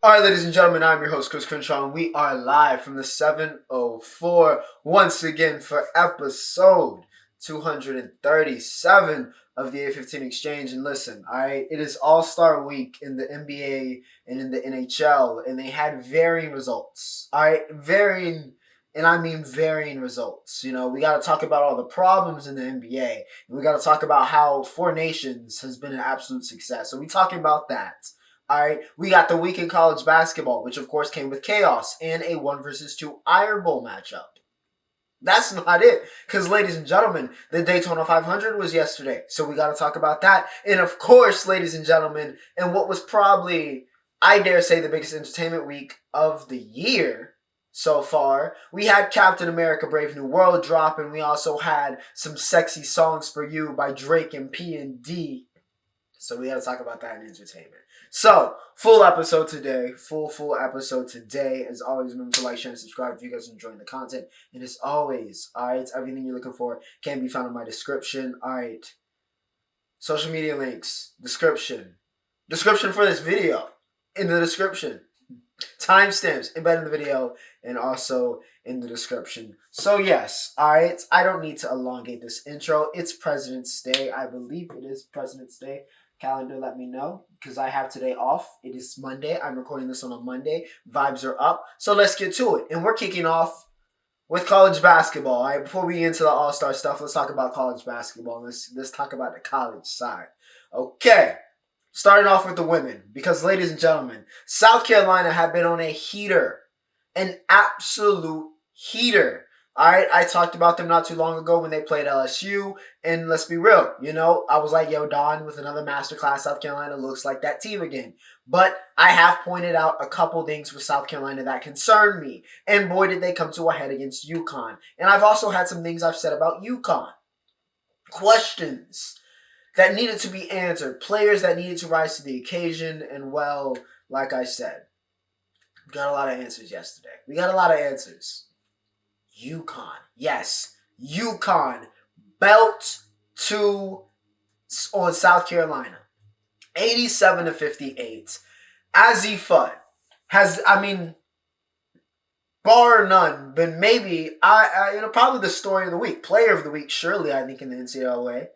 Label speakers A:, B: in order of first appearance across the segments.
A: All right, ladies and gentlemen, I'm your host, Chris Crenshaw, and we are live from the 704 once again for episode 237 of the A15 Exchange. And listen, all right, it is All-Star Week in the NBA and in the NHL, and they had varying results. All right, and I mean varying results. You know, we got to talk about all the problems in the NBA, and we got to talk about how Four Nations has been an absolute success. So we talking about that. All right, we got the week in college basketball, which of course came with chaos and a 1-2 Iron Bowl matchup. That's not it, because ladies and gentlemen, the Daytona 500 was yesterday, so we got to talk about that. And of course, ladies and gentlemen, and what was probably, I dare say, the biggest entertainment week of the year so far, we had Captain America Brave New World drop, and we also had some Sexy Songs for You by Drake and P&D. So we got to talk about that in entertainment. So, full episode today. Full episode today. As always, remember to like, share, and subscribe if you guys are enjoying the content. And as always, alright, everything you're looking for can be found in my description. Alright. Social media links. Description. Description for this video. In the description. Timestamps embedded in the video and also in the description. So yes, alright, I don't need to elongate this intro. It's President's Day. I believe it is President's Day. Calendar, let me know, because I have today off. It is Monday. I'm recording this on a Monday. Vibes are up. So let's get to it. And we're kicking off with college basketball. All right, before we get into the all-star stuff, let's talk about college basketball. Let's talk about the college side. Okay. Starting off with the women, because ladies and gentlemen, South Carolina have been on a heater, an absolute heater. All right, I talked about them not too long ago when they played LSU, and let's be real, you know, I was like, yo, Don, with another masterclass, South Carolina looks like that team again. But I have pointed out a couple things with South Carolina that concern me, and boy, did they come to a head against UConn. And I've also had some things I've said about UConn. Questions that needed to be answered, players that needed to rise to the occasion, and well, like I said, we got a lot of answers yesterday. We got a lot of answers. UConn, yes, UConn belt on South Carolina, 87-58. Azzi Fudd has, bar none, been maybe probably the story of the week, player of the week, surely I think in the NCAA.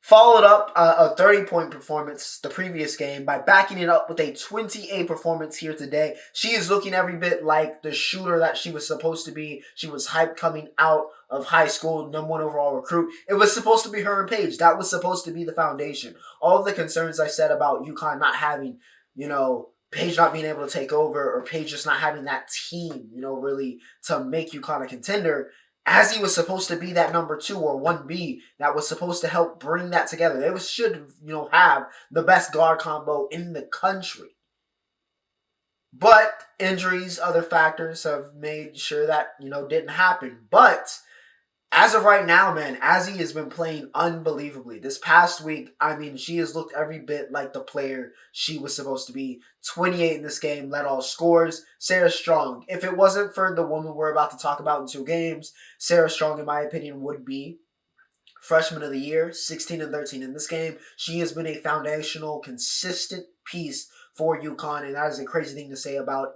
A: Followed up a 30-point performance the previous game by backing it up with a 28 performance here today. She is looking every bit like the shooter that she was supposed to be. She was hyped coming out of high school, #1 overall recruit. It was supposed to be her and Paige. That was supposed to be the foundation. All of the concerns I said about UConn not having, Paige not being able to take over or Paige just not having that team, really to make UConn a contender, as he was supposed to be that #2 or 1B that was supposed to help bring that together. They should, have the best guard combo in the country. But injuries, other factors have made sure that, didn't happen. But as of right now, man, Azzi has been playing unbelievably. This past week, she has looked every bit like the player she was supposed to be. 28 in this game, led all scores. Sarah Strong. If it wasn't for the woman we're about to talk about in 2 games, Sarah Strong, in my opinion, would be Freshman of the Year, 16 and 13 in this game. She has been a foundational, consistent piece for UConn, and that is a crazy thing to say about,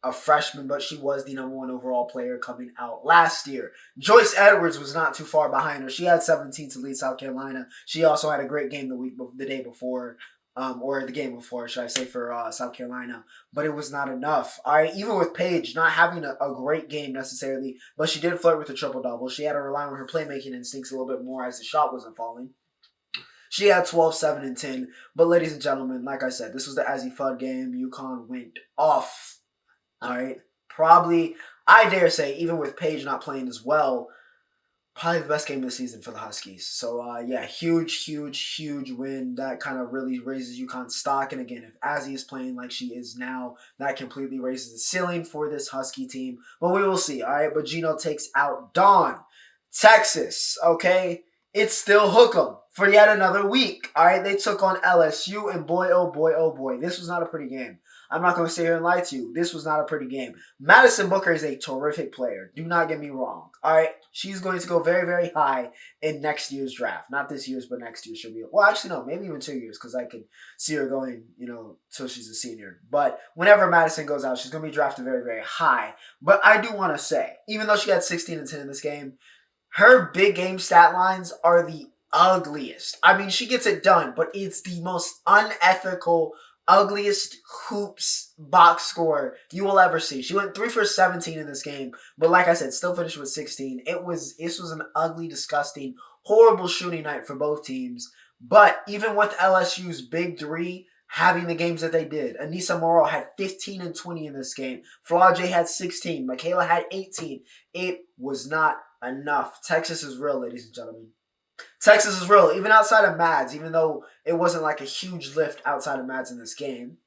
A: a freshman, but she was the #1 overall player coming out last year. Joyce Edwards was not too far behind her. She had 17 to lead South Carolina. She also had a great game the day before, or the game before, should I say, for South Carolina. But it was not enough. All right, even with Paige not having a great game necessarily, but she did flirt with the triple-double. She had to rely on her playmaking instincts a little bit more as the shot wasn't falling. She had 12, 7, and 10. But ladies and gentlemen, like I said, this was the Azzi Fudd game. UConn went off. All right, probably, I dare say, even with Paige not playing as well, probably the best game of the season for the Huskies. So, yeah, huge win. That kind of really raises UConn's stock. And again, if Azzi is playing like she is now, that completely raises the ceiling for this Husky team. But we will see, all right? But Gino takes out Dawn. Texas, okay? It's still Hook'em for yet another week, all right? They took on LSU, and boy, oh boy, this was not a pretty game. I'm not going to sit here and lie to you. This was not a pretty game. Madison Booker is a terrific player. Do not get me wrong. All right, she's going to go very, very high in next year's draft. Not this year's, but next year she'll be. Well, actually, no, maybe even 2 years because I could see her going, till she's a senior. But whenever Madison goes out, she's going to be drafted very, very high. But I do want to say, even though she had 16 and 10 in this game, her big game stat lines are the ugliest. I mean, she gets it done, but it's the most unethical, ugliest hoops box score you will ever see. She went 3 for 17 in this game, but like I said, still finished with 16. This was an ugly, disgusting, horrible shooting night for both teams. But even with LSU's big three having the games that they did, Anissa Morrow had 15 and 20 in this game. Flau'jae had 16. Michaela had 18. It was not enough. Texas is real, ladies and gentlemen. Texas is real, even outside of Mads, even though it wasn't like a huge lift outside of Mads in this game.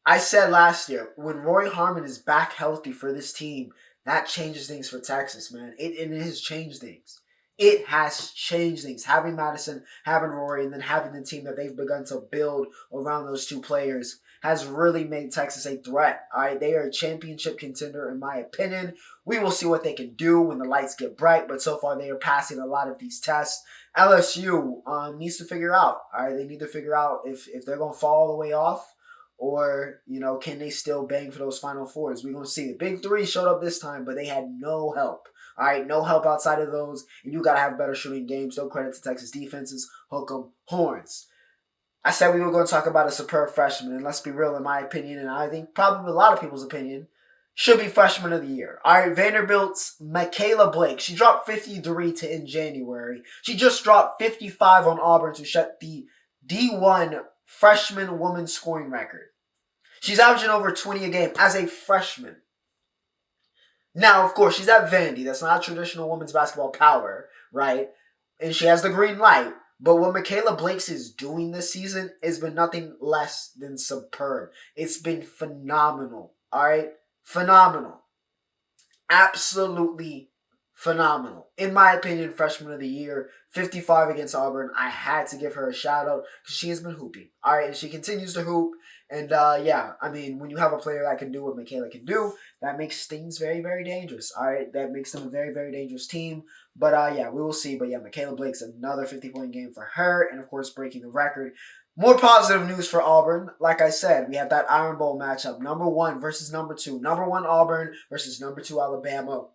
A: I said last year, when Roy Harmon is back healthy for this team, that changes things for Texas, man. It has changed things. It has changed things. Having Madison, having Rory, and then having the team that they've begun to build around those two players has really made Texas a threat. All right, they are a championship contender, in my opinion. We will see what they can do when the lights get bright, but so far they are passing a lot of these tests. LSU needs to figure out. All right, they need to figure out if they're going to fall all the way off, or, can they still bang for those Final Fours? We're going to see. The big three showed up this time, but they had no help. All right, no help outside of those, and you got to have better shooting games. No credit to Texas defenses. Hook 'em horns. I said we were going to talk about a superb freshman, and let's be real, in my opinion, and I think probably a lot of people's opinion, should be freshman of the year. All right, Vanderbilt's Michaela Blake. She dropped 53 to end January. She just dropped 55 on Auburn to shut the D1 freshman woman scoring record. She's averaging over 20 a game as a freshman. Now, of course, she's at Vandy. That's not traditional women's basketball power, right? And she has the green light. But what Michaela Blakes is doing this season has been nothing less than superb. It's been phenomenal, all right? Phenomenal. Absolutely phenomenal. In my opinion, freshman of the year, 55 against Auburn. I had to give her a shout out because she has been hooping. All right, and she continues to hoop. And when you have a player that can do what Michaela can do, that makes things very, very dangerous. All right, that makes them a very, very dangerous team. But we will see. But Michaela Blake's another 50-point game for her, and of course breaking the record. More positive news for Auburn. Like I said, we have that Iron Bowl matchup, number 1 versus number 2. Number 1 Auburn versus number 2 Alabama,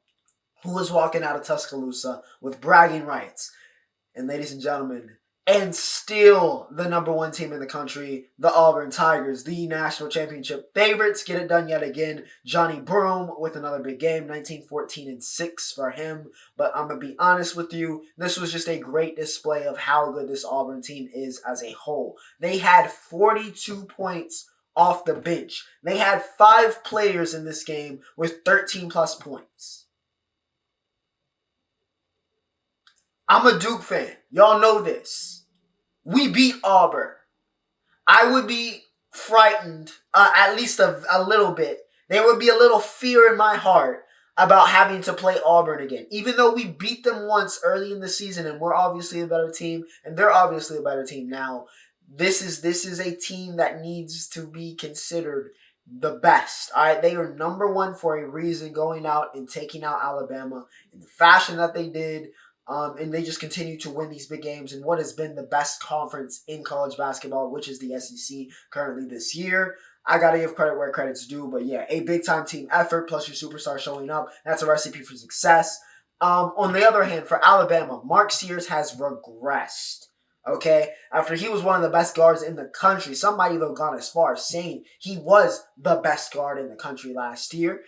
A: who is walking out of Tuscaloosa with bragging rights. And ladies and gentlemen, and still the number 1 team in the country, the Auburn Tigers, the national championship favorites, get it done yet again. Johnny Broome with another big game, 19, 14, and 6 for him. But I'm going to be honest with you, this was just a great display of how good this Auburn team is as a whole. They had 42 points off the bench. They had 5 players in this game with 13 plus points. I'm a Duke fan. Y'all know this. We beat Auburn. I would be frightened, at least a little bit. There would be a little fear in my heart about having to play Auburn again. Even though we beat them once early in the season and we're obviously a better team, and they're obviously a better team now, this is a team that needs to be considered the best. All right, they are number 1 for a reason, going out and taking out Alabama in the fashion that they did. And they just continue to win these big games in what has been the best conference in college basketball, which is the SEC currently this year. I got to give credit where credit's due, but a big-time team effort plus your superstar showing up. That's a recipe for success. On the other hand, for Alabama, Mark Sears has regressed, okay? After he was one of the best guards in the country, some might even have gone as far as saying he was the best guard in the country last year.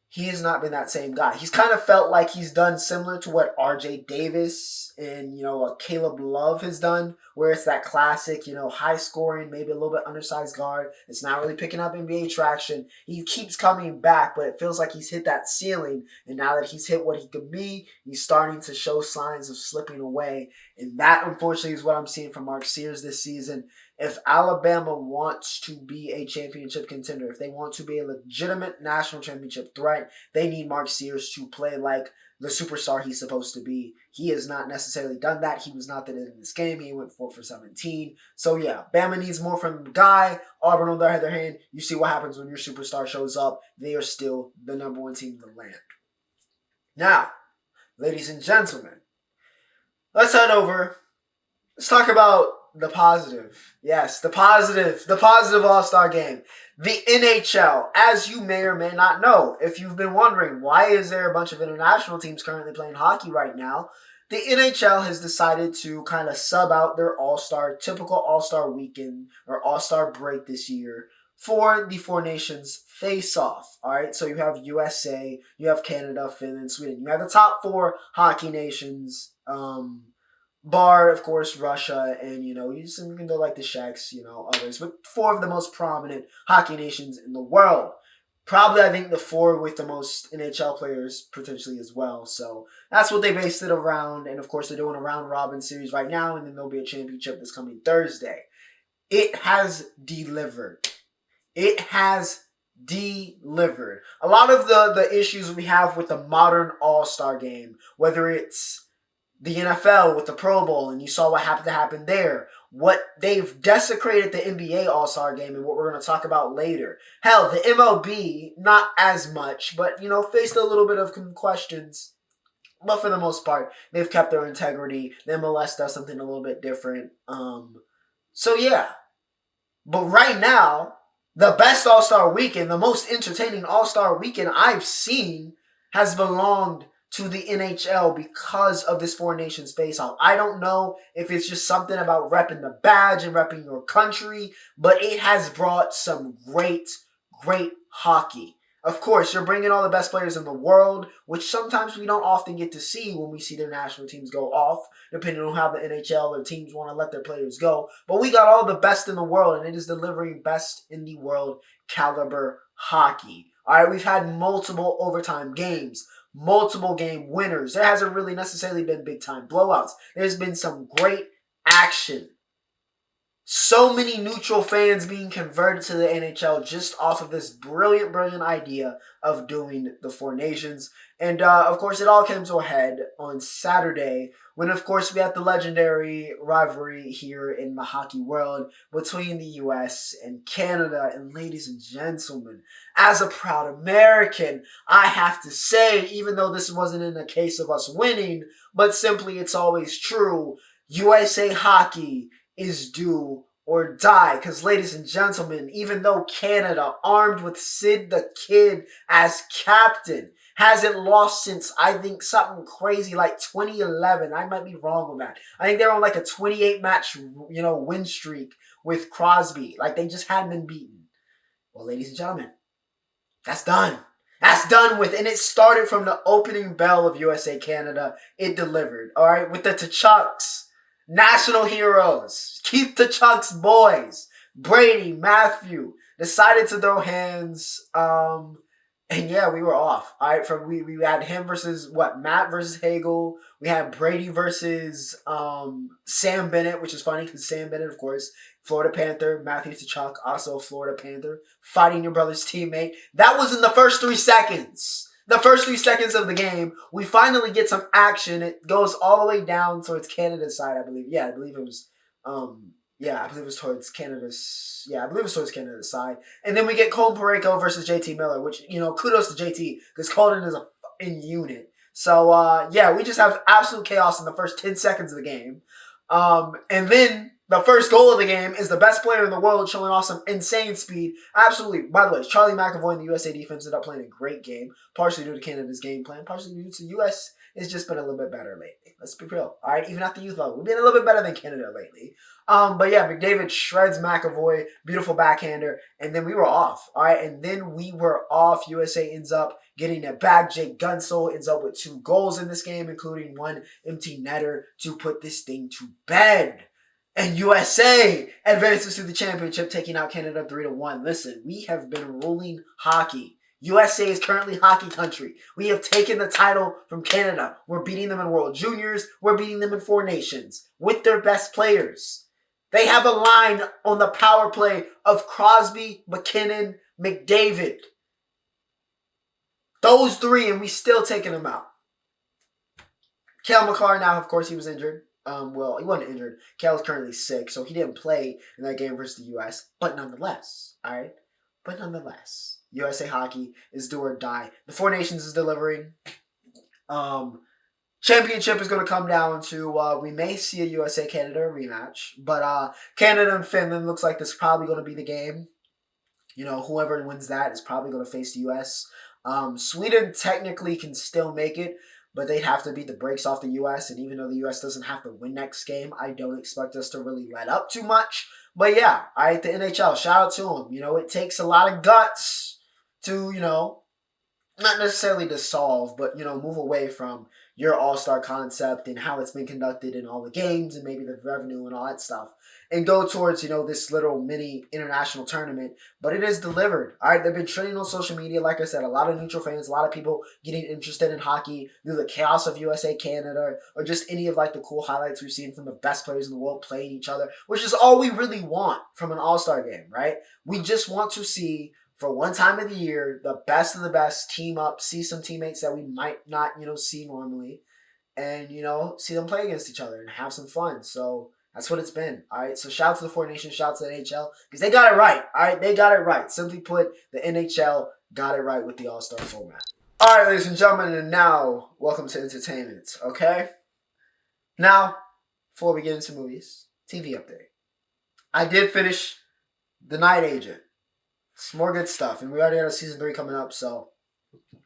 A: He has not been that same guy. He's kind of felt like he's done similar to what R.J. Davis and, what Caleb Love has done, where it's that classic, high scoring, maybe a little bit undersized guard. It's not really picking up NBA traction. He keeps coming back, but it feels like he's hit that ceiling. And now that he's hit what he could be, he's starting to show signs of slipping away. And that, unfortunately, is what I'm seeing from Mark Sears this season. If Alabama wants to be a championship contender, if they want to be a legitimate national championship threat, they need Mark Sears to play like the superstar he's supposed to be. He has not necessarily done that. He was not that in this game. He went 4 for 17. So yeah, Bama needs more from the guy. Auburn, on the other hand, you see what happens when your superstar shows up. They are still the number 1 team in the land. Now, ladies and gentlemen, let's head over. Let's talk about the positive. Yes, the positive All-Star game. The NHL, as you may or may not know, if you've been wondering, why is there a bunch of international teams currently playing hockey right now? The NHL has decided to kind of sub out their typical All-Star weekend or All-Star break this year for the Four Nations face-off. All right, so you have USA, you have Canada, Finland, Sweden. You have the top 4 hockey nations, bar, of course, Russia, and, you can go like the Czechs, others, but 4 of the most prominent hockey nations in the world. Probably, I think, the 4 with the most NHL players, potentially, as well. So, that's what they based it around, and, of course, they're doing a round-robin series right now, and then there'll be a championship this coming Thursday. It has delivered. It has delivered. A lot of the issues we have with the modern All-Star game, whether it's the NFL with the Pro Bowl, and you saw what happened there. What they've desecrated the NBA All-Star game, and what we're going to talk about later. Hell, the MLB, not as much, but, faced a little bit of questions. But for the most part, they've kept their integrity. The MLS does something a little bit different. So, yeah. But right now, the best All-Star weekend, the most entertaining All-Star weekend I've seen has belonged to the NHL because of this Four Nations face-off. I don't know if it's just something about repping the badge and repping your country, but it has brought some great, great hockey. Of course, you're bringing all the best players in the world, which sometimes we don't often get to see when we see their national teams go off, depending on how the NHL or teams want to let their players go. But we got all the best in the world, and it is delivering best in the world caliber hockey. All right, we've had multiple overtime games. Multiple game winners. There hasn't really necessarily been big time blowouts. There's been some great action. So many neutral fans being converted to the NHL just off of this brilliant idea of doing the Four Nations. And, of course, it all came to a head on Saturday when, of course, we had the legendary rivalry here in the hockey world between the U.S. and Canada. And, ladies and gentlemen, as a proud American, I have to say, even though this wasn't in a case of us winning, but simply it's always true, USA hockey is do or die. Because, ladies and gentlemen, even though Canada, armed with Sid the Kid as captain, hasn't lost since, I think, something crazy like 2011. I might be wrong on that. I think they're on like a 28-match, win streak with Crosby. Like, they just hadn't been beaten. Well, ladies and gentlemen, that's done. That's done with. And it started from the opening bell of USA Canada. It delivered. All right, with the T'Chucks. National heroes. Keep the Chucks boys. Brady, Matthew decided to throw hands. And yeah, we were off. All right, we had him versus Matt versus Hagel. We had Brady versus Sam Bennett, which is funny because Sam Bennett, of course, Florida Panther. Matthew Tkachuk, also a Florida Panther, fighting your brother's teammate. That was in the first 3 seconds. The first 3 seconds of the game, we finally get some action. It goes all the way down towards Canada's side, I believe. I believe it was towards Canada's. Yeah, I believe it was towards Canada's side. And then we get Colton Parayko versus JT Miller, which, kudos to JT, because Colton is a fucking unit. So, we just have absolute chaos in the first 10 seconds of the game. And then the first goal of the game is the best player in the world showing off some insane speed. Absolutely. By the way, Charlie McAvoy and the USA defense ended up playing a great game, partially due to Canada's game plan, partially due to the US. It's just been a little bit better lately. Let's be real. All right, even at the youth level, we've been a little bit better than Canada lately. But yeah, McDavid shreds McAvoy, beautiful backhander, and then we were off. All right, and then we were off. USA ends up getting it back. Jake Gunsel ends up with 2 goals in this game, including 1 empty netter to put this thing to bed. And USA advances to the championship, taking out Canada 3-1. Listen, we have been ruling hockey. USA is currently hockey country. We have taken the title from Canada. We're beating them in World Juniors. We're beating them in Four Nations with their best players. They have a line on the power play of Crosby, McKinnon, McDavid. Those 3, and we still taking them out. Cale Makar now, of course, he was injured. Well, he wasn't injured. Cale is currently sick, so he didn't play in that game versus the U.S. But nonetheless, all right. But nonetheless, USA Hockey is do or die. The Four Nations is delivering. Um, Championship is going to come down to we may see a USA Canada rematch, but Canada and Finland looks like this is probably going to be the game. You know, whoever wins that is probably going to face the U.S. Sweden technically can still make it, but they'd have to beat the brakes off the U.S. And even though the U.S. doesn't have to win next game, I don't expect us to really let up too much. But yeah, all right, the NHL, shout out to them. You know, it takes a lot of guts to, not necessarily to solve, but, move away from your all-star concept and how it's been conducted in all the games and maybe the revenue and all that stuff and go towards, this little mini international tournament. But it is delivered. All right, they've been trending on social media. Like I said, a lot of neutral fans, a lot of people getting interested in hockey through the chaos of USA Canada or just any of like the cool highlights we've seen from the best players in the world playing each other, which is all we really want from an all-star game, right? We just want to see, for one time of the year, the best of the best team up, see some teammates that we might not, see normally, and, see them play against each other and have some fun. So that's what it's been. All right. So shout out to the Four Nations, shout out to the NHL, because they got it right. All right. They got it right. Simply put, the NHL got it right with the All-Star format. All right, ladies and gentlemen, and now, welcome to entertainment. Okay. Now, before we get into movies, TV update. I did finish The Night Agent. It's more good stuff, and we already got a season 3 coming up, so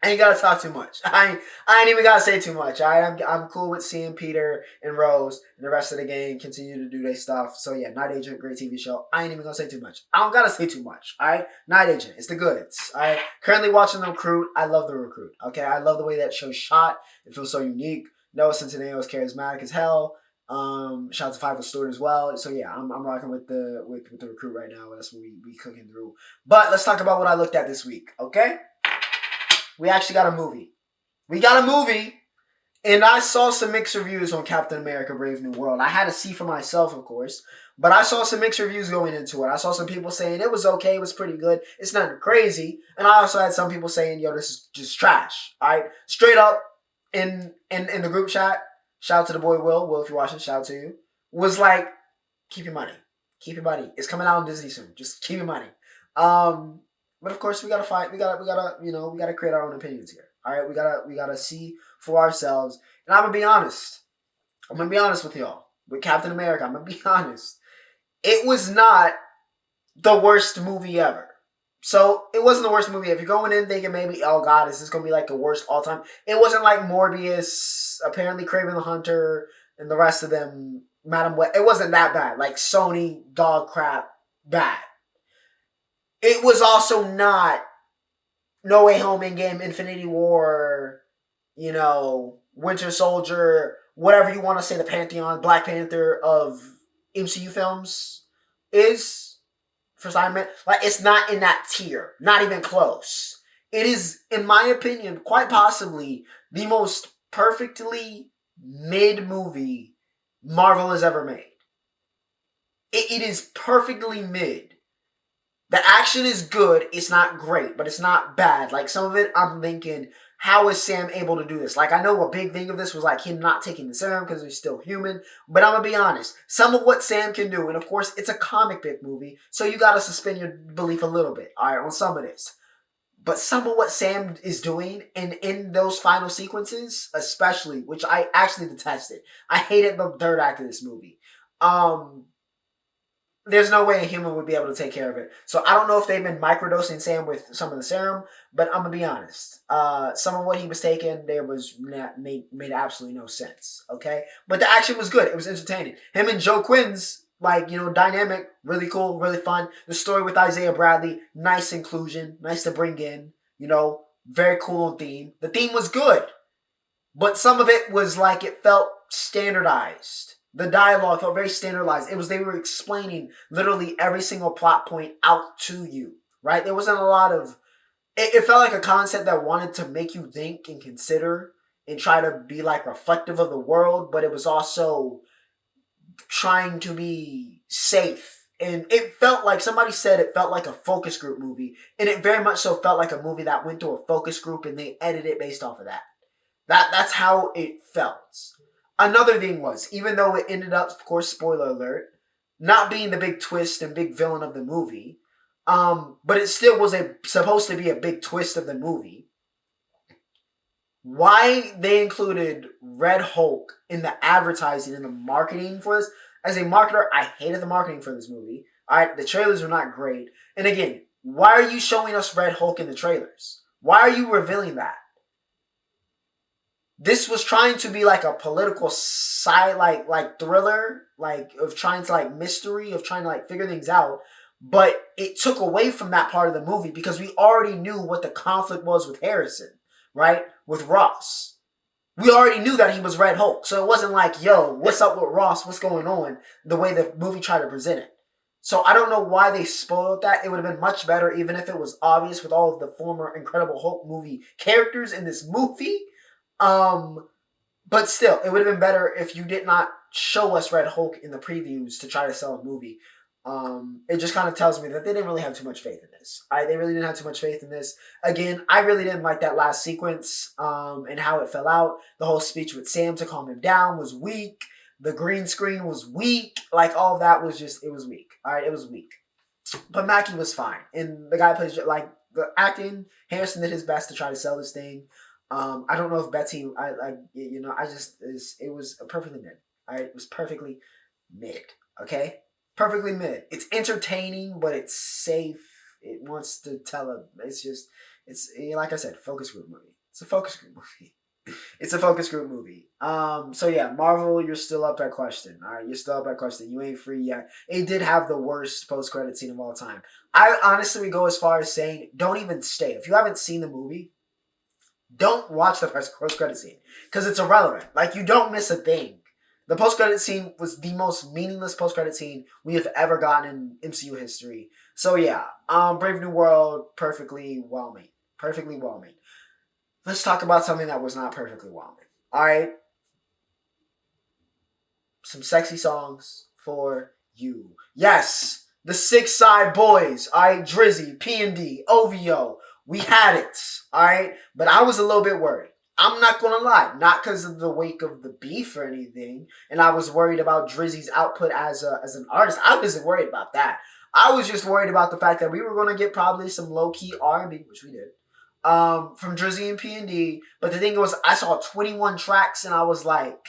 A: I ain't gotta talk too much. I ain't even gotta say too much. All right, I'm cool with seeing Peter and Rose and the rest of the gang continue to do their stuff. So yeah, Night Agent, great TV show. I ain't even gonna say too much. I don't gotta say too much. All right, Night Agent, it's the goods. All right, currently watching The Recruit. I love The Recruit. Okay, I love the way that show's shot. It feels so unique. Noah Centineo is charismatic as hell. Shout out to Five Stewart as well. So yeah, I'm rocking with the Recruit right now. That's what we cooking through. But let's talk about what I looked at this week. Okay, we actually got a movie. We got a movie, and I saw some mixed reviews on Captain America: Brave New World. I had to see for myself, of course, but I saw some mixed reviews going into it. I saw some people saying it was okay, it was pretty good, it's nothing crazy, and I also had some people saying, "Yo, this is just trash." All right, straight up in the group chat. Shout out to the boy Will. Will, if you're watching, shout out to you. Was like, keep your money. Keep your money. It's coming out on Disney soon. Just keep your money. But of course we gotta fight. We gotta create our own opinions here. All right, we gotta see for ourselves. And I'm gonna be honest. I'm gonna be honest with y'all. With Captain America, I'm gonna be honest. It was not the worst movie ever. So it wasn't the worst movie. If you're going in thinking maybe, oh God, is this going to be like the worst all time? It wasn't like Morbius, apparently Kraven the Hunter, and the rest of them, Madam Web. It wasn't that bad. Like Sony dog crap bad. It was also not No Way Home, Endgame, Infinity War, Winter Soldier, whatever you want to say, the Pantheon, Black Panther of MCU films is. For Simon, like, it's not in that tier, not even close. It is, in my opinion, quite possibly the most perfectly mid movie Marvel has ever made. It is perfectly mid. The action is good. It's not great, but it's not bad. Like, some of it, I'm thinking, how is Sam able to do this? Like, I know a big thing of this was like him not taking the serum because he's still human. But I'm going to be honest. Some of what Sam can do, and of course, it's a comic book movie, so you got to suspend your belief a little bit, all right, on some of this. But some of what Sam is doing, and in those final sequences, especially, which I actually detested. I hated the third act of this movie. There's no way a human would be able to take care of it. So I don't know if they've been microdosing Sam with some of the serum, but I'm going to be honest. Some of what he was taking there was made absolutely no sense, okay? But the action was good. It was entertaining. Him and Joe Quinn's, dynamic, really cool, really fun. The story with Isaiah Bradley, nice inclusion, nice to bring in, very cool on theme. The theme was good, but some of it was like it felt standardized. The dialogue felt very standardized. They were explaining literally every single plot point out to you, right? There wasn't a lot of, it felt like a concept that wanted to make you think and consider and try to be like reflective of the world, but it was also trying to be safe. And it felt like, somebody said it felt like a focus group movie, and it very much so felt like a movie that went to a focus group and they edited it based off of that. That's how it felt. Another thing was, even though it ended up, of course, spoiler alert, not being the big twist and big villain of the movie, but it still was supposed to be a big twist of the movie. Why they included Red Hulk in the advertising and the marketing for this? As a marketer, I hated the marketing for this movie. The trailers were not great. And again, why are you showing us Red Hulk in the trailers? Why are you revealing that? This was trying to be like a political side, like thriller, like of trying to like mystery, of trying to like figure things out. But it took away from that part of the movie because we already knew what the conflict was with Harrison, right? With Ross. We already knew that he was Red Hulk. So it wasn't like, yo, what's up with Ross? What's going on? The way the movie tried to present it. So I don't know why they spoiled that. It would have been much better even if it was obvious with all of the former Incredible Hulk movie characters in this movie. But still, it would have been better if you did not show us Red Hulk in the previews to try to sell a movie. It just kind of tells me that they didn't really have too much faith in this. They really didn't have too much faith in this. Again, I really didn't like that last sequence and how it fell out. The whole speech with Sam to calm him down was weak. The green screen was weak. Like, all of that was just, it was weak. All right, it was weak. But Mackie was fine. And the guy plays, like, the acting, Harrison did his best to try to sell this thing. I don't know if Betsy, it was perfectly mid. All right, it was perfectly mid. Okay? Perfectly mid. It's entertaining, but it's safe. It wants to tell it's like I said, focus group movie. It's a focus group movie. It's a focus group movie. So yeah, Marvel, you're still up at question. All right, you're still up at question. You ain't free yet. It did have the worst post-credit scene of all time. I honestly would go as far as saying, don't even stay. If you haven't seen the movie, don't watch the post-credit scene because it's irrelevant. Like, you don't miss a thing. The post-credit scene was the most meaningless post-credit scene we have ever gotten in MCU history. So yeah, Brave New World, perfectly well made. Perfectly well made. Let's talk about something that was not perfectly well made. Alright? Some sexy songs for you. Yes! The Six Side Boys. Alright? Drizzy, P&D, OVO. We had it. Alright? But I was a little bit worried. I'm not gonna lie, not because of the wake of the beef or anything, and I was worried about Drizzy's output as an artist. I wasn't worried about that. I was just worried about the fact that we were gonna get probably some low key R&B, which we did, from Drizzy and P&D. But the thing was, I saw 21 tracks, and I was like,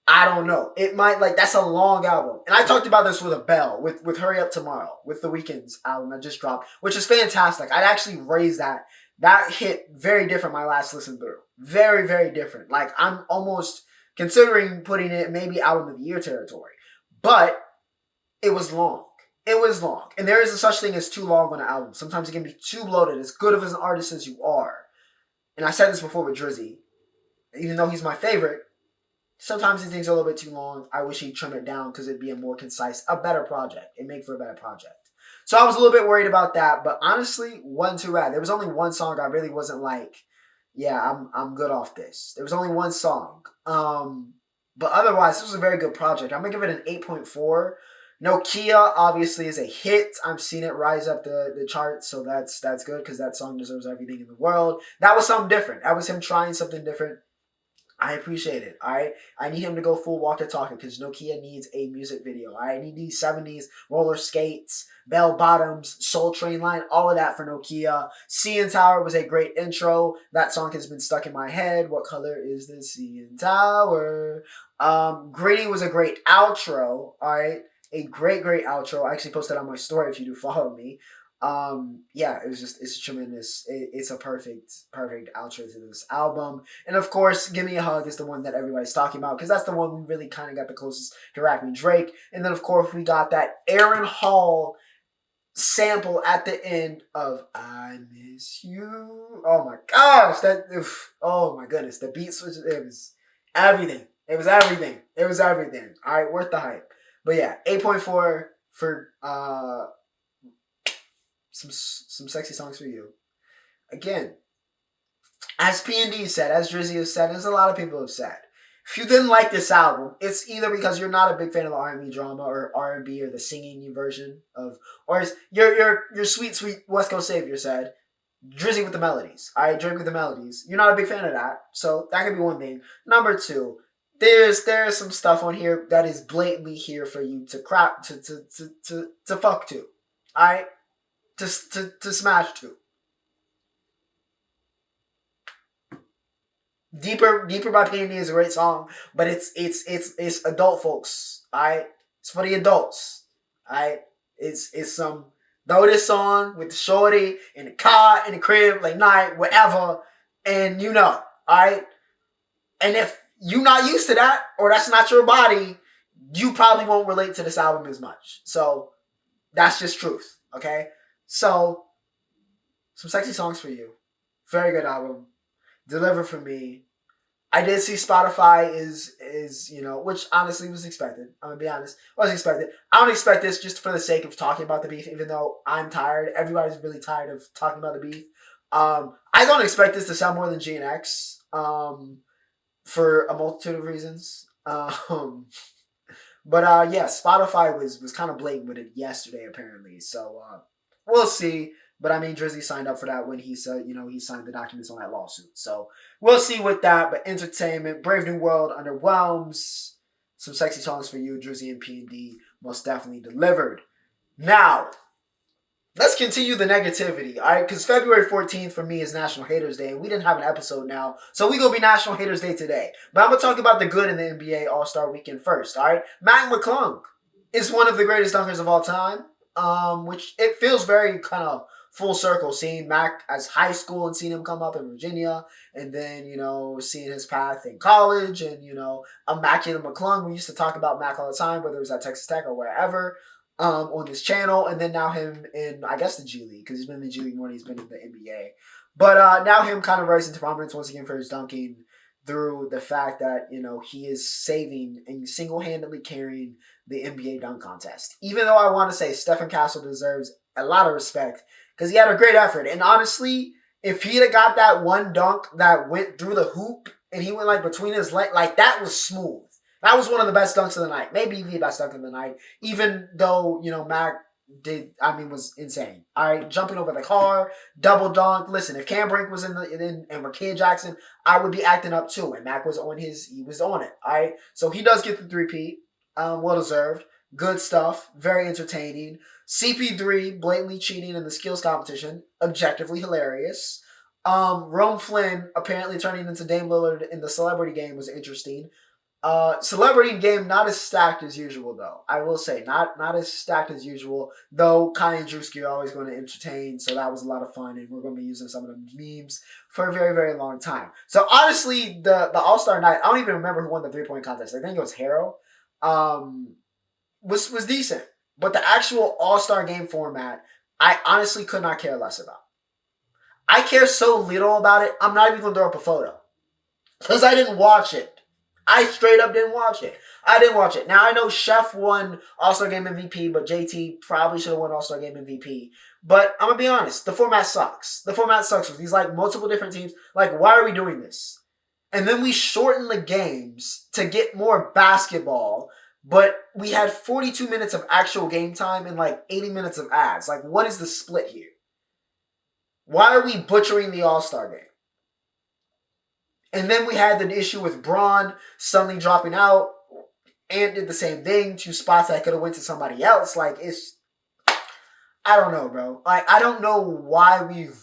A: I don't know. It might, like, that's a long album. And I talked about this with Abel, with Hurry Up Tomorrow, with the Weeknd's album that just dropped, which is fantastic. I'd actually raise that. That hit very different my last listen through. Very, very different. Like, I'm almost considering putting it maybe album of the year territory. But it was long. It was long. And there is a such thing as too long on an album. Sometimes it can be too bloated, as good of an artist as you are. And I said this before with Drizzy. Even though he's my favorite, sometimes these things are a little bit too long. I wish he'd trim it down because it'd be a more concise, a better project. It'd make for a better project. So I was a little bit worried about that, but honestly, wasn't too bad. There was only one song I really wasn't like, yeah, I'm good off this. There was only one song. But otherwise, this was a very good project. I'm going to give it an 8.4. Nokia obviously is a hit. I've seen it rise up the charts, so that's good because that song deserves everything in the world. That was something different. That was him trying something different. I appreciate it, alright? I need him to go full walkie-talkie because Nokia needs a music video, alright? I need these 70s roller skates, bell bottoms, Soul Train line, all of that for Nokia. CN Tower was a great intro. That song has been stuck in my head. What color is the CN Tower? Gritty was a great outro, alright? A great, great outro. I actually posted on my story if you do follow me. Yeah, it's tremendous. It's a perfect outro to this album. And of course, Give Me a Hug is the one that everybody's talking about because that's the one we really kind of got the closest to rapping Drake. And then of course we got that Aaron Hall sample at the end of I Miss You. Oh my gosh, oh my goodness, the beat switch, it was everything. It was everything. It was everything. All right, worth the hype. But yeah, 8.4 for some sexy songs for you. Again, as P&D said, as Drizzy has said, as a lot of people have said, if you didn't like this album, it's either because you're not a big fan of the R&B drama or R&B or the singing version of, or it's your sweet West Coast savior said, Drizzy with the melodies. Drake with the melodies. You're not a big fan of that, so that could be one thing. Number two, there's some stuff on here that is blatantly here for you to crap to fuck to. Alright? To smash to. Deeper by P&D is a great song, but it's adult folks. Alright? It's for the adults. Alright? It's some throw this song with the shorty in the car, in the crib, like night, wherever, and alright? And if you're not used to that, or that's not your body, you probably won't relate to this album as much. So that's just truth. Okay? So some sexy songs for you. Very good album. Deliver for me. I did see Spotify is which honestly was expected. I'm gonna be honest, was expected. I don't expect this just for the sake of talking about the beef, even though I'm tired. Everybody's really tired of talking about the beef. I don't expect this to sound more than G and X. For a multitude of reasons. But yeah, Spotify was kind of blatant with it yesterday, apparently. So we'll see. But I mean, Drizzy signed up for that when he said, he signed the documents on that lawsuit. So we'll see with that. But entertainment, Brave New World underwhelms. Some sexy songs for you, Drizzy and P&D most definitely delivered. Now, let's continue the negativity, all right? Because February 14th for me is National Haters Day, and we didn't have an episode now, so we gonna be National Haters Day today. But I'm gonna talk about the good in the NBA All-Star Weekend first, all right? Mac McClung is one of the greatest dunkers of all time, which it feels very kind of full circle, seeing Mac as high school and seeing him come up in Virginia, and then, seeing his path in college, and, Immaculate McClung. We used to talk about Mac all the time, whether it was at Texas Tech or wherever, on this channel, and then now him in, I guess, the G League, because he's been in the G League more than he's been in the NBA. But now him kind of rising to prominence once again for his dunking through the fact that, he is saving and single-handedly carrying the NBA dunk contest. Even though I want to say Stephen Castle deserves a lot of respect, because he had a great effort. And honestly, if he'd have got that one dunk that went through the hoop, and he went, between his legs, that was smooth. That was one of the best dunks of the night. Maybe the best dunk of the night. Even though, Mac was insane. All right, jumping over the car, double dunk. Listen, if Cam Brink was and Rakeem Jackson, I would be acting up too. And Mac was on he was on it. All right, so he does get the three-peat. Well deserved. Good stuff. Very entertaining. CP3 blatantly cheating in the skills competition. Objectively hilarious. Rome Flynn apparently turning into Dame Lillard in the celebrity game was interesting. Celebrity game not as stacked as usual though. I will say not as stacked as usual. Though Kai and Drewski are always going to entertain, so that was a lot of fun, and we're going to be using some of the memes for a very very long time. So honestly, the All-Star night, I don't even remember who won the 3-point contest. I think it was Harrow. Was decent, but the actual All-Star game format, I honestly could not care less about. I care so little about it. I'm not even going to throw up a photo because I didn't watch it. I straight up didn't watch it. I didn't watch it. Now, I know Chef won All-Star Game MVP, but JT probably should have won All-Star Game MVP. But I'm going to be honest. The format sucks. The format sucks with these, multiple different teams. Why are we doing this? And then we shorten the games to get more basketball, but we had 42 minutes of actual game time and, 80 minutes of ads. What is the split here? Why are we butchering the All-Star Game? And then we had the issue with Braun suddenly dropping out and did the same thing. 2 spots that could have went to somebody else. It's... I don't know, bro. I don't know why we've...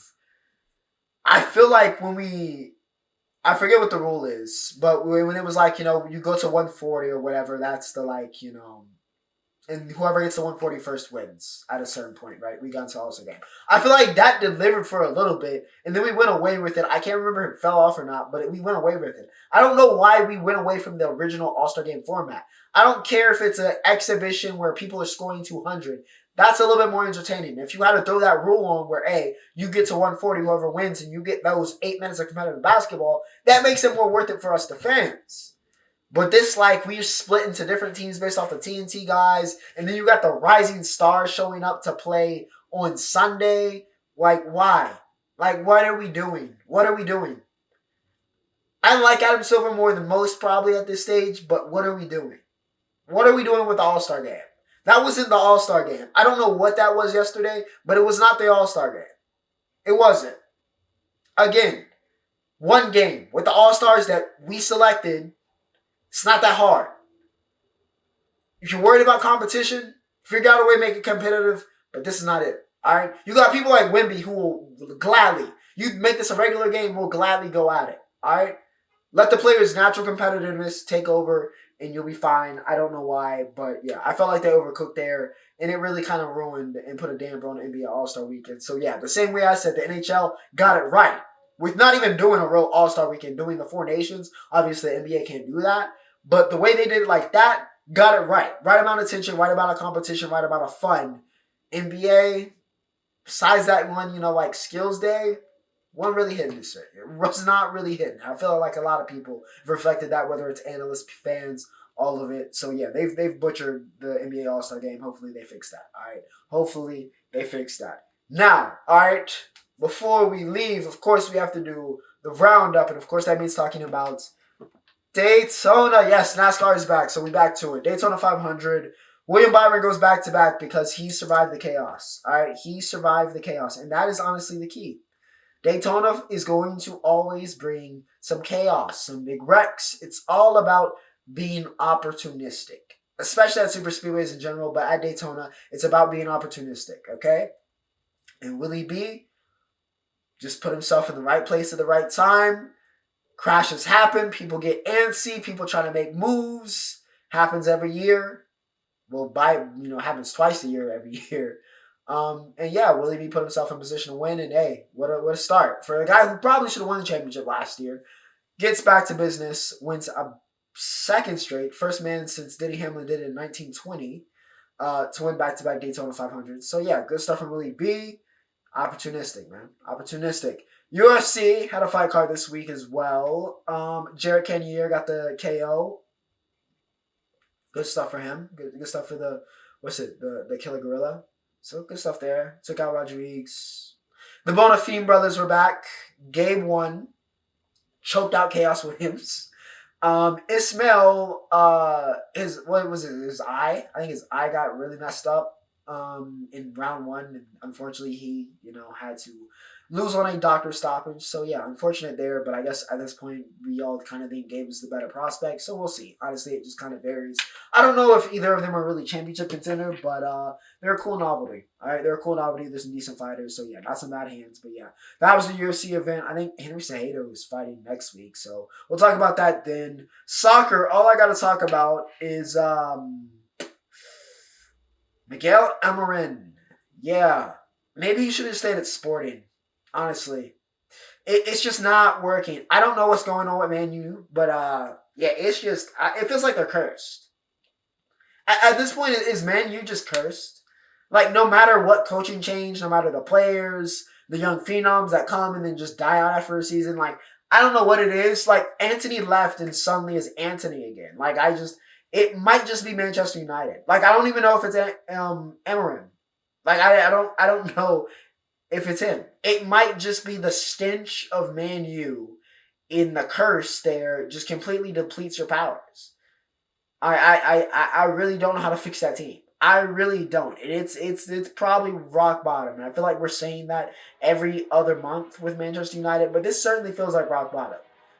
A: I feel like when we... I forget what the rule is, but when it was you go to 140 or whatever, that's the and whoever gets the 140 first wins at a certain point, right? We got into All-Star Game. I feel like that delivered for a little bit, and then we went away with it. I can't remember if it fell off or not, but we went away with it. I don't know why we went away from the original All-Star Game format. I don't care if it's an exhibition where people are scoring 200. That's a little bit more entertaining. If you had to throw that rule on where, you get to 140, whoever wins, and you get those 8 minutes of competitive basketball, that makes it more worth it for us, the fans. But this, we're split into different teams based off the TNT guys, and then you got the rising stars showing up to play on Sunday. Why? What are we doing? What are we doing? I like Adam Silver more than most probably at this stage, but what are we doing? What are we doing with the All-Star Game? That wasn't the All-Star Game. I don't know what that was yesterday, but it was not the All-Star Game. It wasn't. Again, one game with the All-Stars that we selected, It's not that hard. If you're worried about competition, figure out a way to make it competitive, but this is not it. All right? You got people like Wimby who will gladly, you make this a regular game, will gladly go at it. All right? Let the players' natural competitiveness take over, and you'll be fine. I don't know why, but yeah, I felt like they overcooked there, and it really kind of ruined and put a damper on the NBA All-Star Weekend. So yeah, the same way I said the NHL got it right with not even doing a real All-Star Weekend, doing the Four Nations. Obviously, the NBA can't do that, but the way they did it like that, got it right. Right amount of tension, right amount of competition, right amount of fun. NBA, besides that one, like Skills Day, wasn't really hitting this year. It was not really hitting. I feel like a lot of people have reflected that, whether it's analysts, fans, all of it. So yeah, they've butchered the NBA All-Star Game. Hopefully they fix that. All right. Hopefully they fix that. Now, all right, before we leave, of course we have to do the roundup, and of course that means talking about Daytona. Yes, NASCAR is back, so we back to it. Daytona 500. William Byron goes back-to-back because he survived the chaos. All right, he survived the chaos, and that is honestly the key. Daytona is going to always bring some chaos, some big wrecks. It's all about being opportunistic, especially at super speedways in general, but at Daytona, it's about being opportunistic, okay? And Willie B just put himself in the right place at the right time. Crashes happen. People get antsy. People trying to make moves. Happens every year. Well, happens twice a year every year. And yeah, Willie B put himself in position to win. And hey, what a start for a guy who probably should have won the championship last year. Gets back to business. Wins a second straight. First man since Denny Hamlin did it in 1920 to win back-to-back Daytona 500. So yeah, good stuff from Willie B. Opportunistic, man. Opportunistic. UFC had a fight card this week as well. Jared Cannonier got the KO. Good stuff for him. Good stuff for the Killer Gorilla. So good stuff there. Took out Rodriguez. The Bonafide brothers were back. Gabe won. Choked out Chaos Williams. Ismail, his eye? I think his eye got really messed up in round one, and unfortunately he, had to lose on a doctor stoppage. So yeah, unfortunate there, but I guess at this point we all kind of think Gabe is the better prospect. So we'll see. Honestly, it just kind of varies. I don't know if either of them are really championship contender, but they're a cool novelty. All right, they're a cool novelty. There's some decent fighters. So yeah, not some bad hands, but yeah, that was the UFC event. I think Henry Cejudo is fighting next week, so we'll talk about that then. Soccer. All I got to talk about is Miguel Almiron. Yeah, maybe he should have stayed at Sporting. Honestly, it's just not working. I don't know what's going on with MANU, but yeah, it's just it feels like they're cursed. At this point, is MANU just cursed? Like, no matter what coaching change, no matter the players, the young phenoms that come and then just die out after a season, like, I don't know what it is. Like, Anthony left and suddenly is Anthony again. Like, it might just be Manchester United. Like, I don't even know if it's Almiron. Like, I don't know if it's him. It might just be the stench of MANU in the curse there just completely depletes your powers. I really don't know how to fix that team. I really don't. It's probably rock bottom. And I feel like we're saying that every other month with Manchester United, but this certainly feels like rock bottom.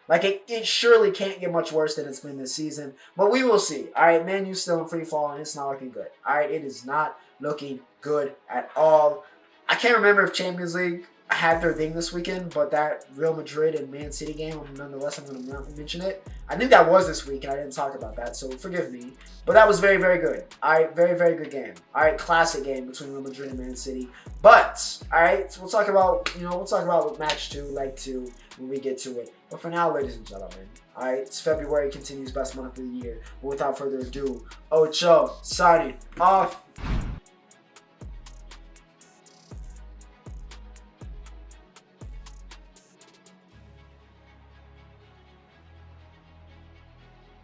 A: Like, it surely can't get much worse than it's been this season. But we will see. All right, MANU's still in free fall, and it's not looking good. All right, it is not looking good at all. I can't remember if Champions League had their thing this weekend, but that Real Madrid and Man City game, nonetheless, I'm going to mention it. I think that was this week, and I didn't talk about that, so forgive me. But that was very, very good. All right, very, very good game. All right, classic game between Real Madrid and Man City. But, all right, so we'll talk about match 2, leg 2, when we get to it. But for now, ladies and gentlemen, all right, it's February, continues best month of the year. But without further ado, Ocho signing off.